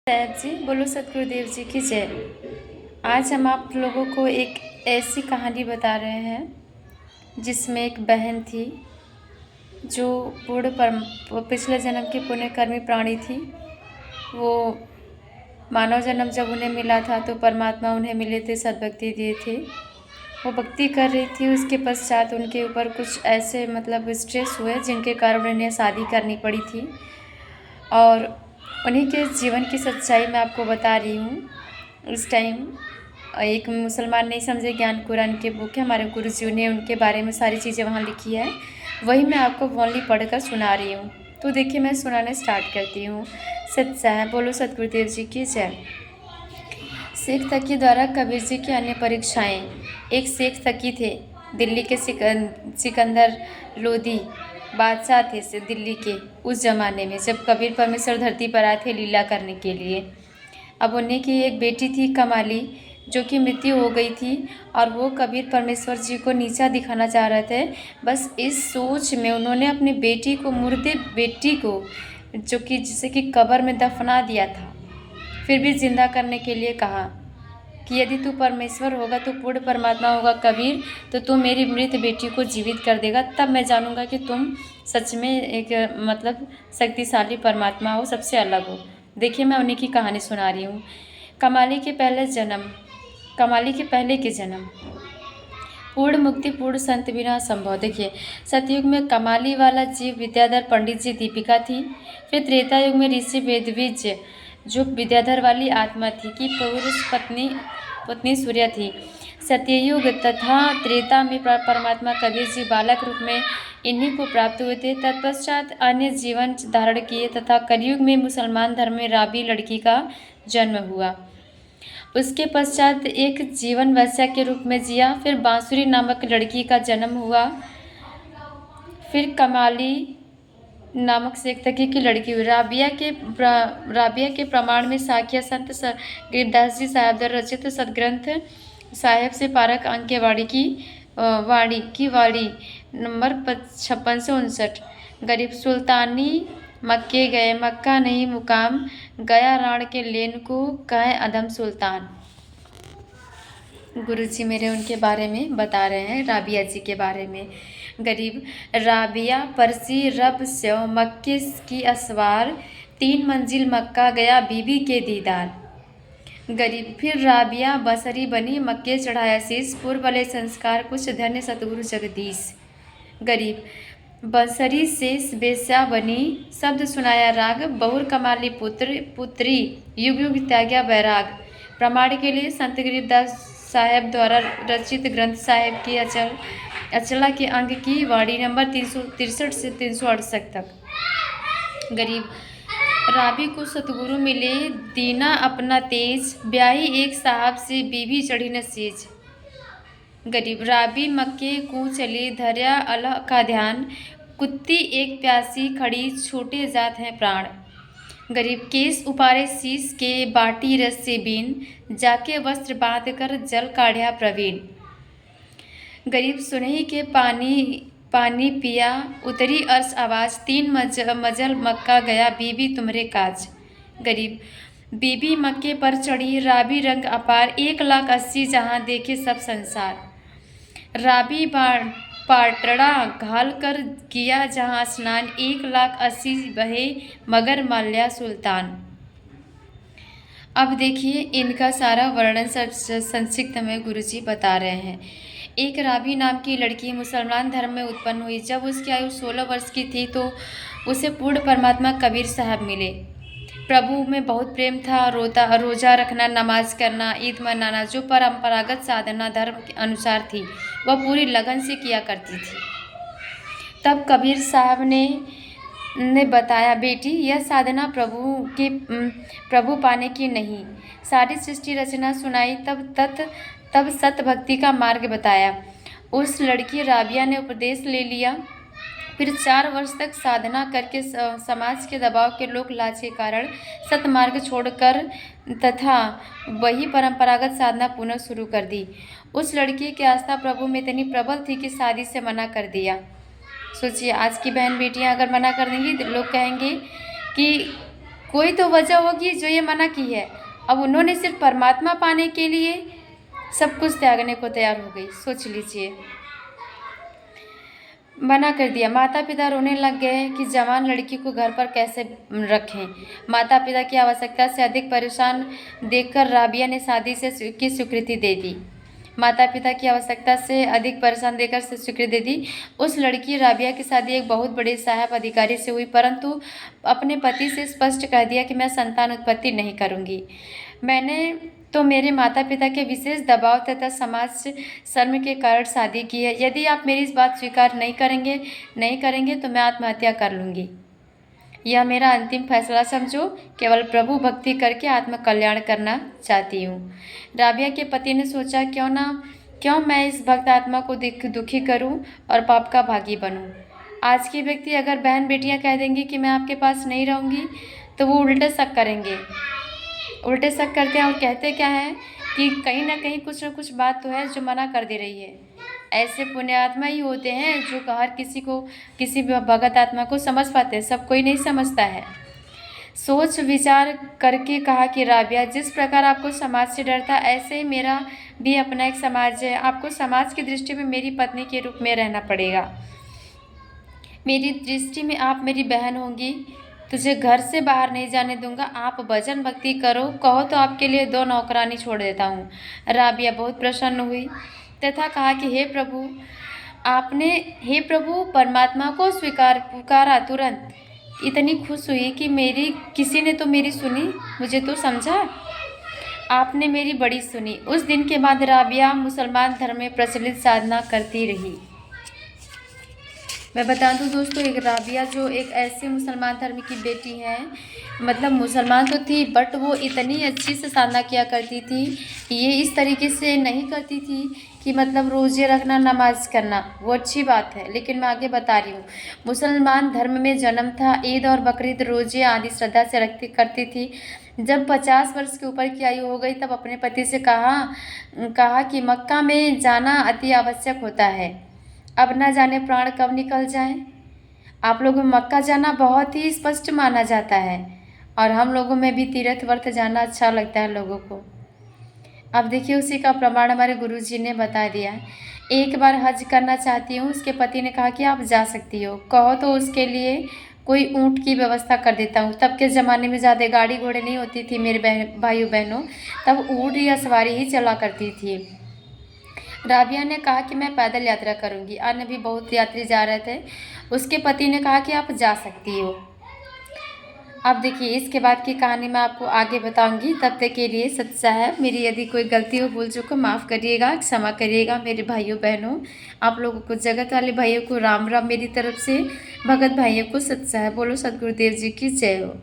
साहब जी बोलो, सतगुरुदेव जी की जय। आज हम आप लोगों को एक ऐसी कहानी बता रहे हैं जिसमें एक बहन थी जो पिछले जन्म की पुण्यकर्मी प्राणी थी। वो मानव जन्म जब उन्हें मिला था तो परमात्मा उन्हें मिले थे, सद्भक्ति दिए थे। वो भक्ति कर रही थी, उसके पश्चात उनके ऊपर कुछ ऐसे स्ट्रेस हुए जिनके कारण उन्हें शादी करनी पड़ी थी। और उन्हीं के जीवन की सच्चाई मैं आपको बता रही हूँ। इस टाइम एक मुसलमान नहीं समझे ज्ञान कुरान के बुक है, हमारे गुरुजी ने उनके बारे में सारी चीज़ें वहाँ लिखी है, वही मैं आपको ओनली पढ़कर सुना रही हूँ। तो देखिए मैं सुनाना स्टार्ट करती हूँ। सच्चा है, बोलो सतगुरुदेव जी की जय। शेख तकी द्वारा कबीर जी की अन्य परीक्षाएं। एक शेख तकी थे, दिल्ली के सिकंदर लोदी बादशाह थे से दिल्ली के उस ज़माने में, जब कबीर परमेश्वर धरती पर आए थे लीला करने के लिए। अब उन्हीं की एक बेटी थी कमाली, जो कि मृत्यु हो गई थी और वो कबीर परमेश्वर जी को नीचा दिखाना चाह रहे थे। बस इस सोच में उन्होंने अपनी बेटी को, मुर्दे बेटी को, जो कि जिसे कि कब्र में दफना दिया था, फिर भी जिंदा करने के लिए कहा कि यदि तू परमेश्वर होगा, तो पूर्ण परमात्मा होगा कबीर, तो तू मेरी मृत बेटी को जीवित कर देगा, तब मैं जानूंगा कि तुम सच में एक शक्तिशाली परमात्मा हो, सबसे अलग हो। देखिए मैं उन्हीं की कहानी सुना रही हूँ। कमाली के पहले के जन्म। पूर्ण मुक्ति पूर्ण संत बिना संभव। देखिए सतयुग में कमाली वाला जीव विद्याधर पंडित जी दीपिका थी। फिर त्रेता युग में ऋषि वेदविज जो विद्याधर वाली आत्मा थी कि पुरुष पत्नी सूर्य थी। सत्ययुग तथा त्रेता में परमात्मा कबीर जी बालक रूप में इन्हीं को प्राप्त हुए थे। तत्पश्चात अन्य जीवन धारण किए तथा कलयुग में मुसलमान धर्म में राबी लड़की का जन्म हुआ। उसके पश्चात एक जीवन वैश्या के रूप में जिया। फिर बांसुरी नामक लड़की का जन्म हुआ। फिर कमाली नामक शेख तकी की लड़की हुई। राबिया के प्रमाण में साखिया संत गिरदास जी साहब द्वारा रचित सदग्रंथ साहेब से पारक अंक के वाड़ी नंबर 5659। गरीब सुल्तानी मक्के गए, मक्का नहीं मुकाम, गया राण के लेन को कहे अदम सुल्तान। गुरुजी मेरे उनके बारे में बता रहे हैं, राबिया जी के बारे में। गरीब राबिया परसी रब स्यो मक्के की असवार, 3 मंजिल मक्का गया बीबी के दीदार। गरीब फिर राबिया बसरी बनी, मक्के चढ़ाया शीश, पूर्व वाले संस्कार कुछ धन्य सतगुरु जगदीश। गरीब बसरी शेष बेस्या बनी, शब्द सुनाया राग, बहुर कमाली पुत्री युग युग त्याग्या बैराग। प्रमाण के लिए संत गरीबदास साहेब द्वारा रचित ग्रंथ साहेब की अचला के अंक की वाड़ी नंबर 363 से 368 तक। गरीब राबी को सतगुरु मिले, दीना अपना तेज, ब्याही एक साहब से बीबी चढ़ी न सेज। गरीब राबी मक्के को चली, धर्या अल्लाह का ध्यान, कुत्ती एक प्यासी खड़ी, छोटे जात हैं प्राण। गरीब केस उपारे शीश के, बाटी रस से बीन, जाके वस्त्र बांध कर जल काढ़या प्रवीण। गरीब सुनही के पानी पिया, उतरी अर्श आवाज, 3 मजल मक्का गया बीबी तुम्हारे काज। गरीब बीबी मक्के पर चढ़ी, राबी रंग अपार, 1,80,000 जहाँ देखे सब संसार। राबी पाटड़ा घाल कर किया जहाँ स्नान, 1,80,000 बहे मगर माल्या सुल्तान। अब देखिए इनका सारा वर्णन संक्षिप्त में गुरुजी बता रहे हैं। एक राबी नाम की लड़की मुसलमान धर्म में उत्पन्न हुई। जब उसकी आयु 16 वर्ष की थी तो उसे पूर्ण परमात्मा कबीर साहब मिले। प्रभु में बहुत प्रेम था। रोजा रखना, नमाज करना, ईद मनाना, जो परंपरागत साधना धर्म के अनुसार थी, वह पूरी लगन से किया करती थी। तब कबीर साहब ने बताया, बेटी यह साधना प्रभु पाने की नहीं, सारी सृष्टि रचना सुनाई। तब सत भक्ति का मार्ग बताया। उस लड़की राबिया ने उपदेश ले लिया। फिर 4 वर्ष तक साधना करके समाज के दबाव के लोक लाज के कारण सतमार्ग छोड़कर तथा वही परंपरागत साधना पुनः शुरू कर दी। उस लड़की की आस्था प्रभु में इतनी प्रबल थी कि शादी से मना कर दिया। सोचिए आज की बहन बेटियां अगर मना कर देंगी तो लोग कहेंगे कि कोई तो वजह होगी जो ये मना की है। अब उन्होंने सिर्फ परमात्मा पाने के लिए सब कुछ त्यागने को तैयार हो गई। सोच लीजिए, मना कर दिया। माता पिता रोने लग गए कि जवान लड़की को घर पर कैसे रखें। माता पिता की आवश्यकता से अधिक परेशान देखकर राबिया ने शादी की स्वीकृति दे दी। माता पिता की आवश्यकता से अधिक परेशान देकर स्वीकृति दे दी। उस लड़की राबिया की शादी एक बहुत बड़े साहब अधिकारी से हुई, परंतु अपने पति से स्पष्ट कह दिया कि मैं संतान उत्पत्ति नहीं करूँगी। मैंने तो मेरे माता पिता के विशेष दबाव तथा समाज शर्म के कारण शादी की है। यदि आप मेरी इस बात स्वीकार नहीं करेंगे तो मैं आत्महत्या कर लूँगी। यह मेरा अंतिम फैसला समझो। केवल प्रभु भक्ति करके आत्म कल्याण करना चाहती हूँ। राबिया के पति ने सोचा, क्यों मैं इस भक्त आत्मा को दुखी करूँ और पाप का भागी बनूँ। आज के व्यक्ति अगर बहन बेटियाँ कह देंगी कि मैं आपके पास नहीं रहूँगी तो वो उल्टे शक करेंगे। उल्टे शक करते हैं और कहते क्या है कि कहीं ना कहीं कुछ न कुछ बात तो है जो मना कर दे रही है। ऐसे पुण्यात्मा ही होते हैं जो हर किसी भी भगत आत्मा को समझ पाते हैं, सब कोई नहीं समझता है। सोच विचार करके कहा कि राबिया, जिस प्रकार आपको समाज से डर था, ऐसे ही मेरा भी अपना एक समाज है। आपको समाज की दृष्टि में मेरी पत्नी के रूप में रहना पड़ेगा। मेरी दृष्टि में आप मेरी बहन होंगी। तुझे घर से बाहर नहीं जाने दूंगा। आप भजन भक्ति करो, कहो तो आपके लिए 2 नौकरानी छोड़ देता हूँ। राबिया बहुत प्रसन्न हुई तथा कहा कि हे प्रभु परमात्मा को पुकारा तुरंत। इतनी खुश हुई कि किसी ने तो मेरी सुनी, मुझे तो समझा। आपने मेरी बड़ी सुनी। उस दिन के बाद राबिया मुसलमान धर्म में प्रचलित साधना करती रही। मैं बता दूं दोस्तों, एक राबिया जो एक ऐसे मुसलमान धर्म की बेटी है, मतलब मुसलमान तो थी बट वो इतनी अच्छी से साधना किया करती थी। ये इस तरीके से नहीं करती थी कि मतलब रोज़े रखना, नमाज करना, वो अच्छी बात है, लेकिन मैं आगे बता रही हूँ। मुसलमान धर्म में जन्म था। ईद और बकरीद, रोज़े आदि श्रद्धा से करती थी। जब 50 वर्ष के ऊपर की आयु हो गई तब अपने पति से कहा कि मक्का में जाना अति आवश्यक होता है। अब न जाने प्राण कब निकल जाए। आप लोगों में मक्का जाना बहुत ही स्पष्ट माना जाता है और हम लोगों में भी तीर्थ वर्थ जाना अच्छा लगता है लोगों को। अब देखिए, उसी का प्रमाण हमारे गुरुजी ने बता दिया। एक बार हज करना चाहती हूँ। उसके पति ने कहा कि आप जा सकती हो, कहो तो उसके लिए कोई ऊँट की व्यवस्था कर देता हूँ। तब के ज़माने में ज़्यादा गाड़ी घोड़े नहीं होती थी मेरे भाइयों बहनों, तब ऊँट या सवारी ही चला करती थी। राबिया ने कहा कि मैं पैदल यात्रा करूंगी। अन्य भी बहुत यात्री जा रहे थे। उसके पति ने कहा कि आप जा सकती हो। अब देखिए, इसके बाद की कहानी मैं आपको आगे बताऊंगी। तब तक के लिए सत साहब, मेरी यदि कोई गलती हो, भूल चूक को माफ़ करिएगा, क्षमा करिएगा मेरे भाइयों बहनों। आप लोगों को, जगत वाले भाइयों को राम राम मेरी तरफ से, भगत भाइयों को सत साहब। बोलो सतगुरुदेव जी की जय हो।